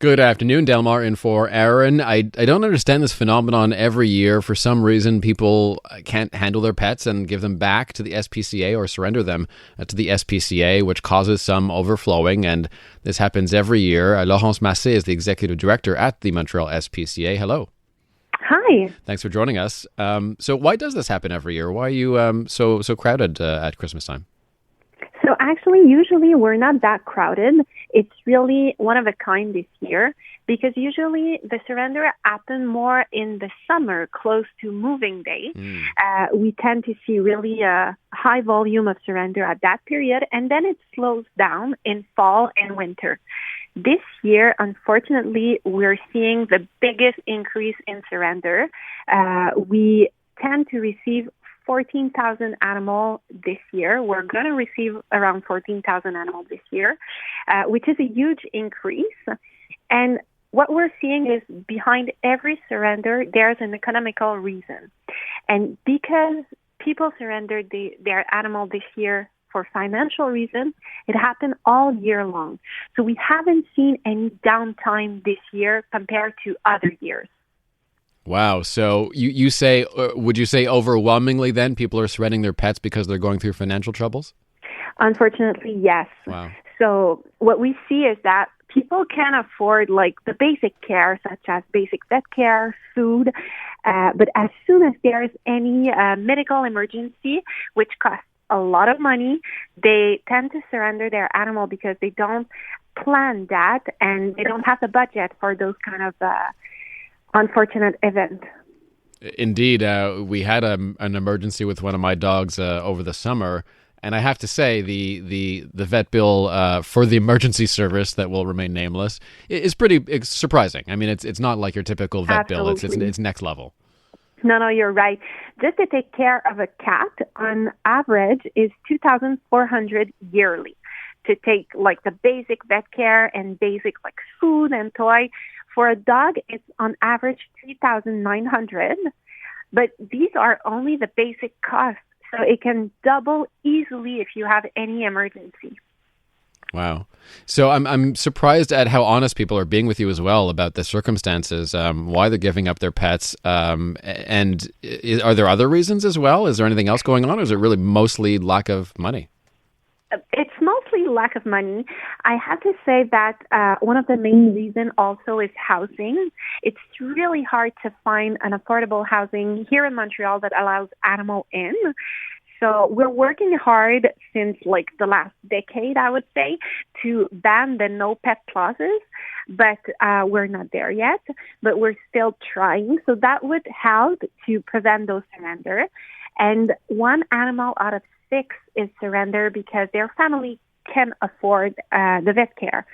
Good afternoon, Delmar in for Aaron. I don't understand this phenomenon every year. For some reason, people can't handle their pets and give them back to the SPCA or surrender them to the SPCA, which causes some overflowing, and this happens every year. Laurence Massé is the executive director at the Montreal SPCA. Hello. Hi. Thanks for joining us. So why does this happen every year? Why are you so crowded at Christmas time? So actually, usually we're not that crowded. It's really one of a kind this year because usually the surrender happens more in the summer, close to moving day. We tend to see really a high volume of surrender at that period, and then it slows down in fall and winter. This year, unfortunately, we're seeing the biggest increase in surrender. We tend to receive 14,000 animals this year. We're going to receive around 14,000 animals this year, which is a huge increase. And what we're seeing is behind every surrender, there's an economical reason. And because people surrendered their animal this year for financial reasons, it happened all year long. So we haven't seen any downtime this year compared to other years. Wow. So you say, would you say overwhelmingly then people are surrendering their pets because they're going through financial troubles? Unfortunately, yes. Wow. So what we see is that people can afford like the basic care, such as basic vet care, food. But as soon as there's any medical emergency, which costs a lot of money, they tend to surrender their animal because they don't plan that and they don't have the budget for those kind of unfortunate event. Indeed, we had an emergency with one of my dogs over the summer, and I have to say the vet bill for the emergency service that will remain nameless is pretty surprising. I mean, it's not like your typical vet bill; it's next level. No, you're right. Just to take care of a cat, on average, is $2,400 yearly. To take like the basic vet care and basic like food and toy. For a dog, it's on average $3,900, but these are only the basic costs, so it can double easily if you have any emergency. Wow. So I'm surprised at how honest people are being with you as well about the circumstances, why they're giving up their pets, and are there other reasons as well? Is there anything else going on, or is it really mostly lack of money? It's mostly lack of money. I have to say that one of the main reasons also is housing. It's really hard to find an affordable housing here in Montreal that allows animal in. So we're working hard since like the last decade, I would say, to ban the no pet clauses, but we're not there yet, but we're still trying. So that would help to prevent those surrender. And one animal out of 6 is surrender because their family can afford the vet care.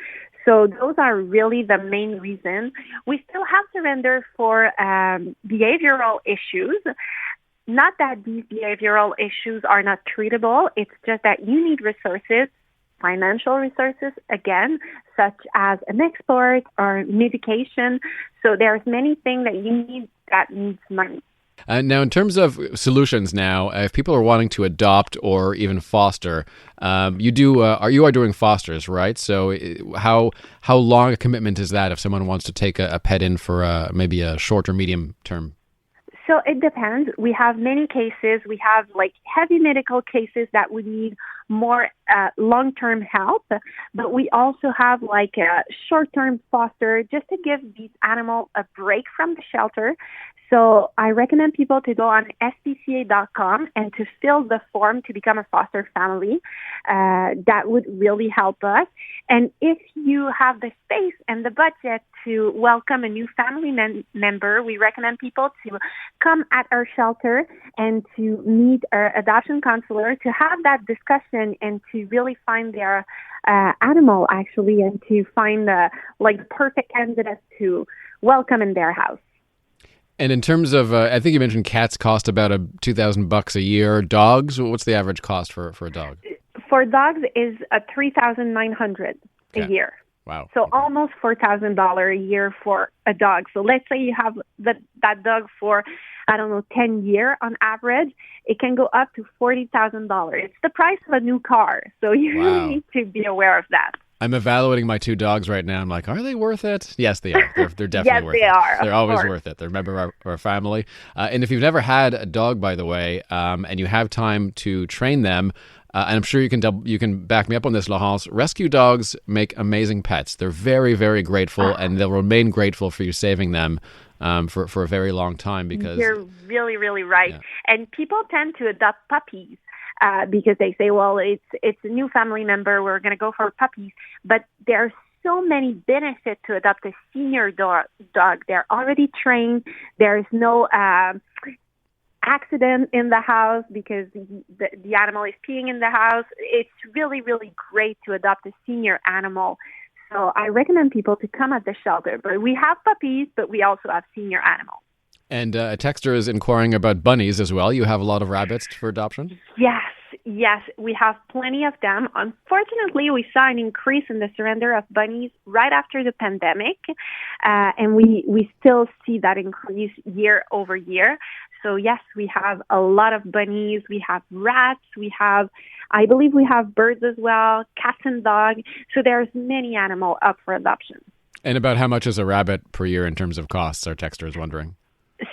So those are really the main reason. We still have surrender for behavioral issues. Not that these behavioral issues are not treatable. It's just that you need resources, financial resources, again, such as an export or medication. So there's many things that you need that needs money. Now, in terms of solutions now, if people are wanting to adopt or even foster, you are doing fosters, right? So how long a commitment is that if someone wants to take a pet in for maybe a short or medium term? So it depends. We have many cases. We have like heavy medical cases that would need more long-term help, but we also have like a short-term foster just to give these animals a break from the shelter. So I recommend people to go on SPCA.com and to fill the form to become a foster family. That would really help us. And if you have the space and the budget to welcome a new family member, we recommend people to come at our shelter and to meet our adoption counselor to have that discussion and to really find their animal, actually, and to find the perfect candidate to welcome in their house. And in terms of, I think you mentioned cats cost about $2,000 a year. Dogs, what's the average cost for a dog? For dogs is $3,900 a year. Wow. So almost $4,000 a year for a dog. So let's say you have that dog for, 10 years on average, it can go up to $40,000. It's the price of a new car. So you really need to be aware of that. I'm evaluating my 2 dogs right now. I'm like, are they worth it? Yes, they are. They're definitely Yes, worth they it. are. They're always worth it. They're a member of our family. And if you've never had a dog, by the way, and you have time to train them, and I'm sure you can back me up on this, Laurence, rescue dogs make amazing pets. They're very, very grateful, and they'll remain grateful for you saving them for a very long time. Because you're really, really right. Yeah. And people tend to adopt puppies. Because they say, well, it's a new family member, we're going to go for puppies. But there are so many benefits to adopt a senior dog. They're already trained. There's no accident in the house because the animal is peeing in the house. It's really, really great to adopt a senior animal. So I recommend people to come at the shelter. But we have puppies, but we also have senior animals. And a texter is inquiring about bunnies as well. You have a lot of rabbits for adoption? Yes, we have plenty of them. Unfortunately, we saw an increase in the surrender of bunnies right after the pandemic, and we still see that increase year over year. So yes, we have a lot of bunnies. We have rats. I believe we have birds as well, cats and dogs. So there's many animals up for adoption. And about how much is a rabbit per year in terms of costs? Our texter is wondering.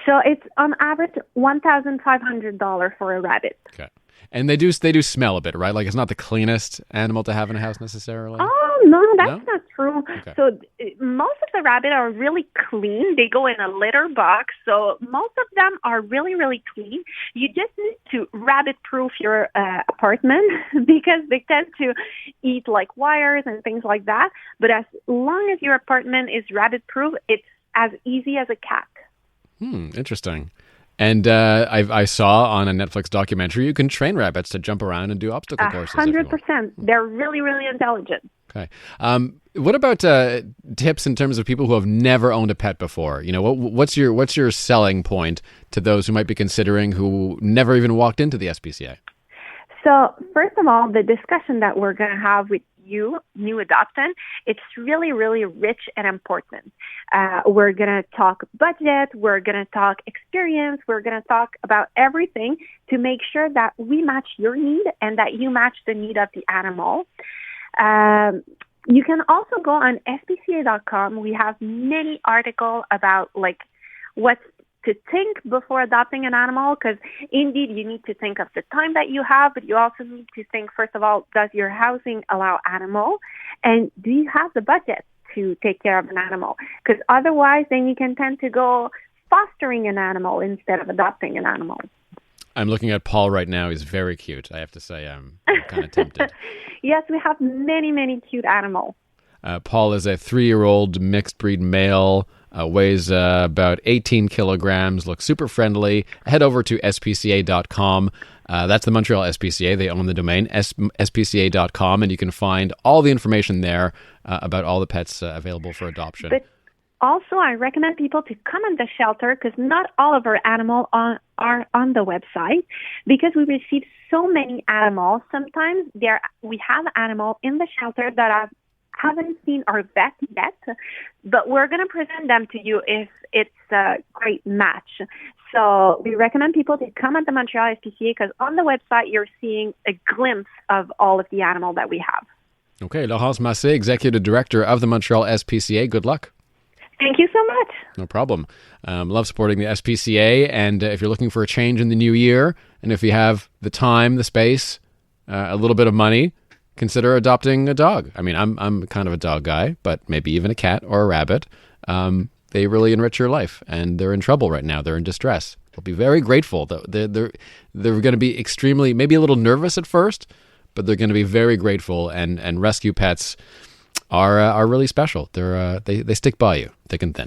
So it's on average $1,500 for a rabbit. Okay. And they do smell a bit, right? Like it's not the cleanest animal to have in a house necessarily. Oh, no, that's not true. Okay. So most of the rabbits are really clean. They go in a litter box. So most of them are really, really clean. You just need to rabbit-proof your apartment because they tend to eat like wires and things like that. But as long as your apartment is rabbit-proof, it's as easy as a cat. Interesting. And I saw on a Netflix documentary you can train rabbits to jump around and do obstacle courses. 100%. They're really, really intelligent. Okay. What about tips in terms of people who have never owned a pet before? You know, what's your selling point to those who might be considering who never even walked into the SPCA? So first of all, the discussion that we're going to have with you, new adoptant, it's really, really rich and important. We're going to talk budget. We're going to talk experience. We're going to talk about everything to make sure that we match your need and that you match the need of the animal. You can also go on SPCA.com. We have many articles about like what to think before adopting an animal, because indeed you need to think of the time that you have, but you also need to think, first of all, does your housing allow animal? And do you have the budget to take care of an animal? Because otherwise then you can tend to go fostering an animal instead of adopting an animal. I'm looking at Paul right now. He's very cute. I have to say I'm kind of tempted. Yes, we have many, many cute animals. Paul is a 3-year-old mixed breed male, weighs about 18 kilograms, looks super friendly. Head over to spca.com. That's the Montreal SPCA. They own the domain, spca.com, and you can find all the information there about all the pets available for adoption. But also, I recommend people to come on the shelter because not all of our animals are on the website because we receive so many animals. Sometimes we have animals in the shelter that haven't seen our vet yet, but we're going to present them to you if it's a great match. So we recommend people to come at the Montreal SPCA because on the website you're seeing a glimpse of all of the animals that we have. Okay, Laurence Massé, Executive Director of the Montreal SPCA. Good luck. Thank you so much. No problem. Love supporting the SPCA, and if you're looking for a change in the new year, and if you have the time, the space, a little bit of money, consider adopting a dog. I mean, I'm kind of a dog guy, but maybe even a cat or a rabbit. They really enrich your life, and they're in trouble right now. They're in distress. They'll be very grateful. They're going to be extremely, maybe a little nervous at first, but they're going to be very grateful. And rescue pets are really special. They stick by you thick and thin.